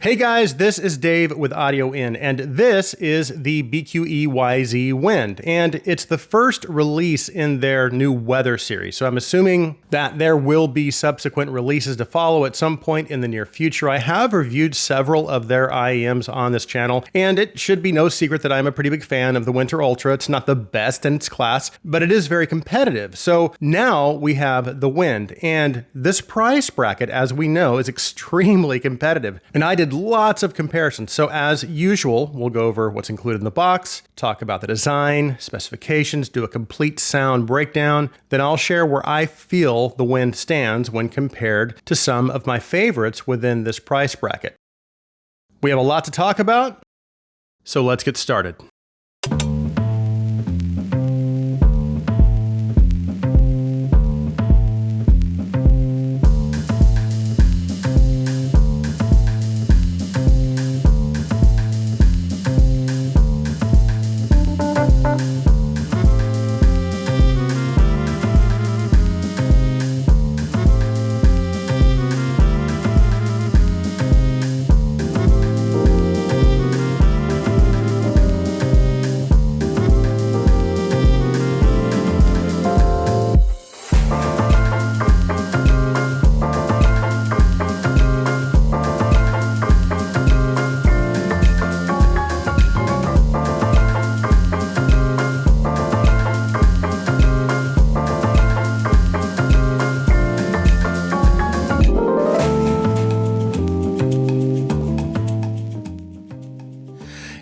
Hey guys, this is Dave with Audio In, and this is the Bqeyz Wind, and it's the first release in their new weather series, so I'm assuming that there will be subsequent releases to follow at some point in the near future. I have reviewed several of their IEMs on this channel, and it should be no secret that I'm a pretty big fan of the Winter Ultra. It's not the best in its class, but it is very competitive. So now we have the Wind, and this price bracket, as we know, is extremely competitive, and I did lots of comparisons. So as usual, we'll go over what's included in the box, talk about the design, specifications, do a complete sound breakdown. Then I'll share where I feel the Wind stands when compared to some of my favorites within this price bracket. We have a lot to talk about, so let's get started.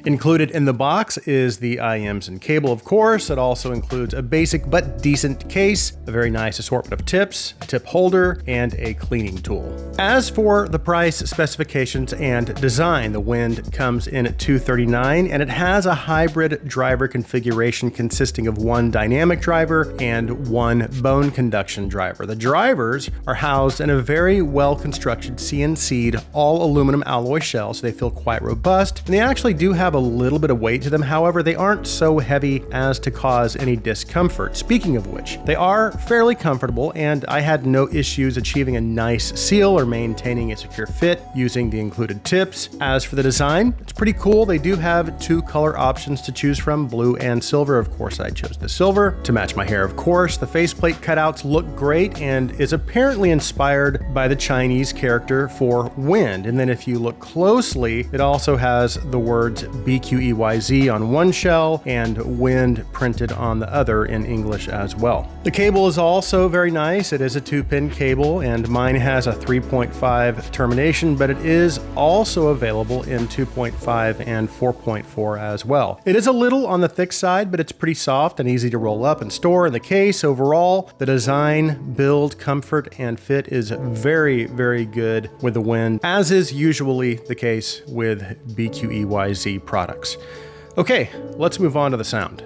Included in the box is the IEMs and cable, of course. It also includes a basic but decent case, a very nice assortment of tips, a tip holder, and a cleaning tool. As for the price, specifications, and design, the Wind comes in at $239, and it has a hybrid driver configuration consisting of one dynamic driver and one bone conduction driver. The drivers are housed in a very well-constructed CNC'd all aluminum alloy shell, so they feel quite robust, and they actually do have a little bit of weight to them. However, they aren't so heavy as to cause any discomfort. Speaking of which, they are fairly comfortable, and I had no issues achieving a nice seal or maintaining a secure fit using the included tips. As for the design, it's pretty cool. They do have two color options to choose from, blue and silver. Of course, I chose the silver to match my hair, of course. The faceplate cutouts look great and is apparently inspired by the Chinese character for wind. And then if you look closely, it also has the words Bqeyz on one shell and Wind printed on the other in English as well. The cable is also very nice. It is a 2-pin cable, and mine has a 3.5 termination, but it is also available in 2.5 and 4.4 as well. It is a little on the thick side, but it's pretty soft and easy to roll up and store in the case. Overall, the design, build, comfort, and fit is very, very good with the Wind, as is usually the case with Bqeyz products. Okay, let's move on to the sound.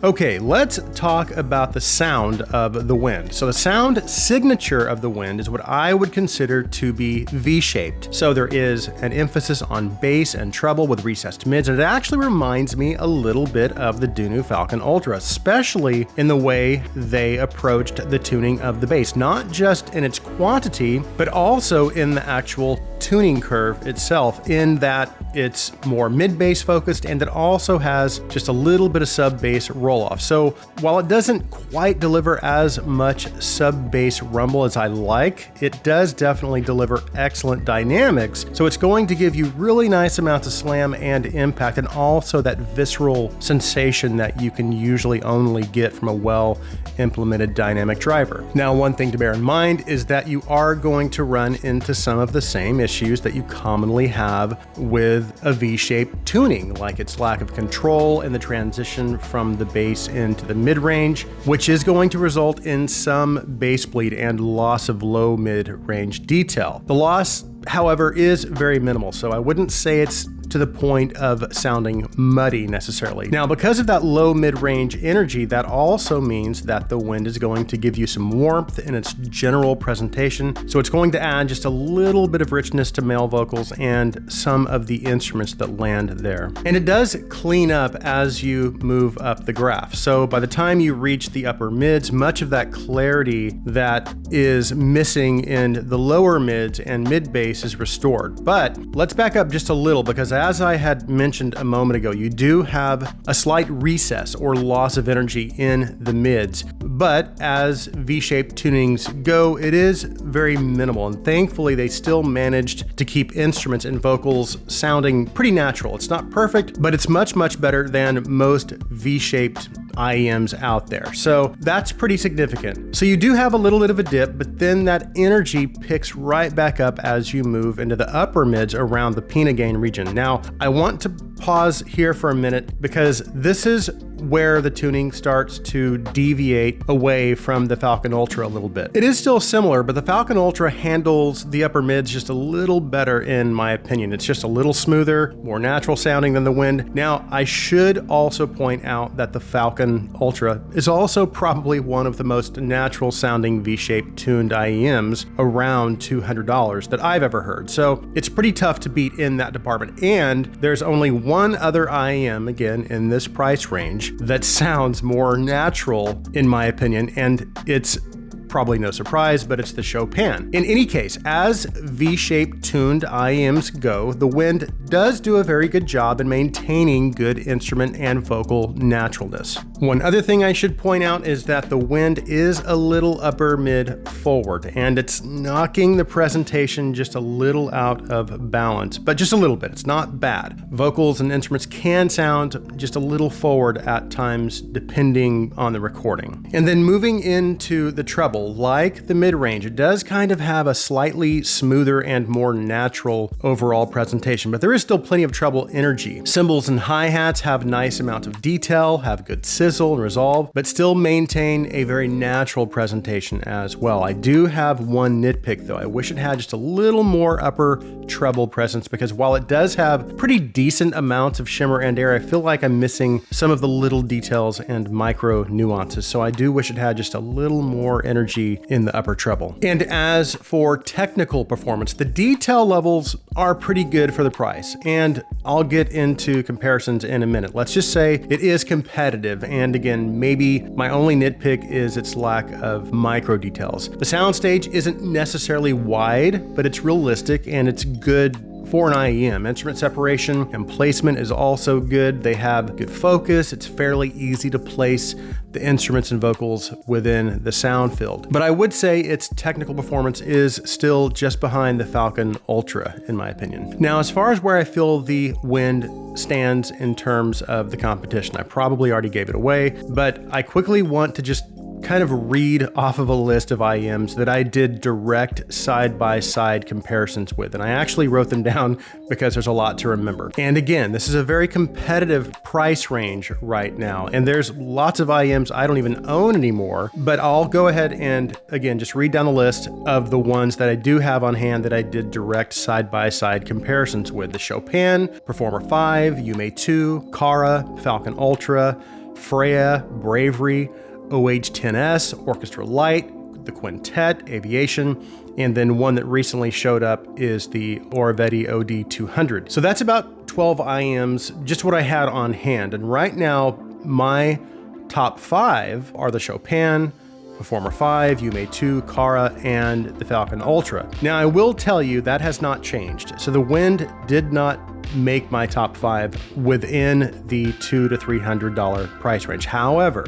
Okay, let's talk about the sound of the Wind. So the sound signature of the Wind is what I would consider to be V-shaped. So there is an emphasis on bass and treble with recessed mids, and it actually reminds me a little bit of the Dunu Falcon Ultra, especially in the way they approached the tuning of the bass, not just in its quantity, but also in the actual tuning curve itself, in that it's more mid-bass focused, and it also has just a little bit of sub-bass roll-off. So while it doesn't quite deliver as much sub-bass rumble as I like, it does definitely deliver excellent dynamics. So it's going to give you really nice amounts of slam and impact, and also that visceral sensation that you can usually only get from a well-implemented dynamic driver. Now, one thing to bear in mind is that you are going to run into some of the same issues that you commonly have with with a V-shaped tuning, like its lack of control in the transition from the bass into the mid-range, which is going to result in some bass bleed and loss of low mid-range detail. The loss, however, is very minimal, so I wouldn't say it's to the point of sounding muddy necessarily. Now, because of that low mid-range energy, that also means that the Wind is going to give you some warmth in its general presentation. So it's going to add just a little bit of richness to male vocals and some of the instruments that land there. And it does clean up as you move up the graph. So by the time you reach the upper mids, much of that clarity that is missing in the lower mids and mid bass is restored. But let's back up just a little, because as I had mentioned a moment ago, you do have a slight recess or loss of energy in the mids, but as V-shaped tunings go, it is very minimal, and thankfully they still managed to keep instruments and vocals sounding pretty natural. It's not perfect, but it's much, much better than most V-shaped IEMs out there. So that's pretty significant. So you do have a little bit of a dip, but then that energy picks right back up as you move into the upper mids around the pinna gain region. Now, I want to pause here for a minute because this is where the tuning starts to deviate away from the Falcon Ultra a little bit. It is still similar, but the Falcon Ultra handles the upper mids just a little better in my opinion. It's just a little smoother, more natural sounding than the Wind. Now, I should also point out that the Falcon Ultra is also probably one of the most natural sounding V-shaped tuned IEMs around $200 that I've ever heard. So it's pretty tough to beat in that department. And there's only one other IEM, again, in this price range that sounds more natural, in my opinion, and it's probably no surprise, but it's the Chopin. In any case, as V-shaped tuned IEMs go, the Wind does do a very good job in maintaining good instrument and vocal naturalness. One other thing I should point out is that the Wind is a little upper mid forward, and it's knocking the presentation just a little out of balance, but just a little bit. It's not bad. Vocals and instruments can sound just a little forward at times, depending on the recording. And then moving into the treble, like the mid-range, it does kind of have a slightly smoother and more natural overall presentation, but there is still plenty of treble energy. Cymbals and hi-hats have nice amounts of detail, have good sizzle and resolve, but still maintain a very natural presentation as well. I do have one nitpick though. I wish it had just a little more upper treble presence, because while it does have pretty decent amounts of shimmer and air, I feel like I'm missing some of the little details and micro nuances. So I do wish it had just a little more energy in the upper treble. And as for technical performance, the detail levels are pretty good for the price, and I'll get into comparisons in a minute. Let's just say it is competitive, and again, maybe my only nitpick is its lack of micro details. The soundstage isn't necessarily wide, but it's realistic and it's good for an IEM. Instrument separation and placement is also good. They have good focus. It's fairly easy to place the instruments and vocals within the sound field. But I would say its technical performance is still just behind the Falcon Ultra, in my opinion. Now, as far as where I feel the Wind stands in terms of the competition, I probably already gave it away, but I quickly want to just kind of read off of a list of IEMs that I did direct side-by-side comparisons with, and I actually wrote them down because there's a lot to remember. And again, this is a very competitive price range right now, and there's lots of IEMs I don't even own anymore, but I'll go ahead and again just read down the list of the ones that I do have on hand that I did direct side-by-side comparisons with. The Chopin, Performer 5, Yume 2, Kara, Falcon Ultra, Freya, Bravery, OH-10S, Orchestra Light, the Quintet, Aviation, and then one that recently showed up is the Oravetti OD200. So that's about 12 IEMs, just what I had on hand. And right now, my top 5 are the Chopin, Performer 5, Yume 2, Kara, and the Falcon Ultra. Now, I will tell you that has not changed. So the Wind did not make my top 5 within the $200 to $300 price range. However,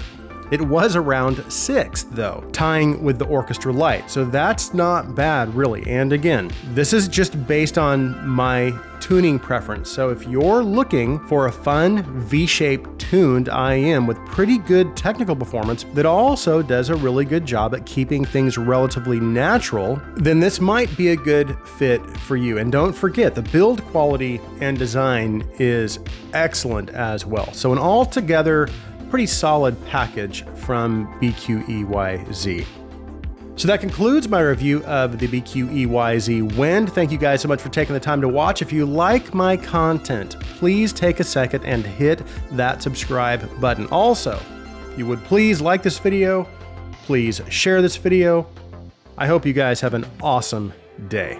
It was around 6th though, tying with the Orchestra Lite, so that's not bad really. And again, this is just based on my tuning preference. So if you're looking for a fun V-shaped tuned IEM with pretty good technical performance that also does a really good job at keeping things relatively natural, then this might be a good fit for you. And don't forget, the build quality and design is excellent as well. So an altogether pretty solid package from Bqeyz. So that concludes my review of the Bqeyz Wind. Thank you guys so much for taking the time to watch. If you like my content, please take a second and hit that subscribe button. Also, if you would please like this video, please share this video. I hope you guys have an awesome day.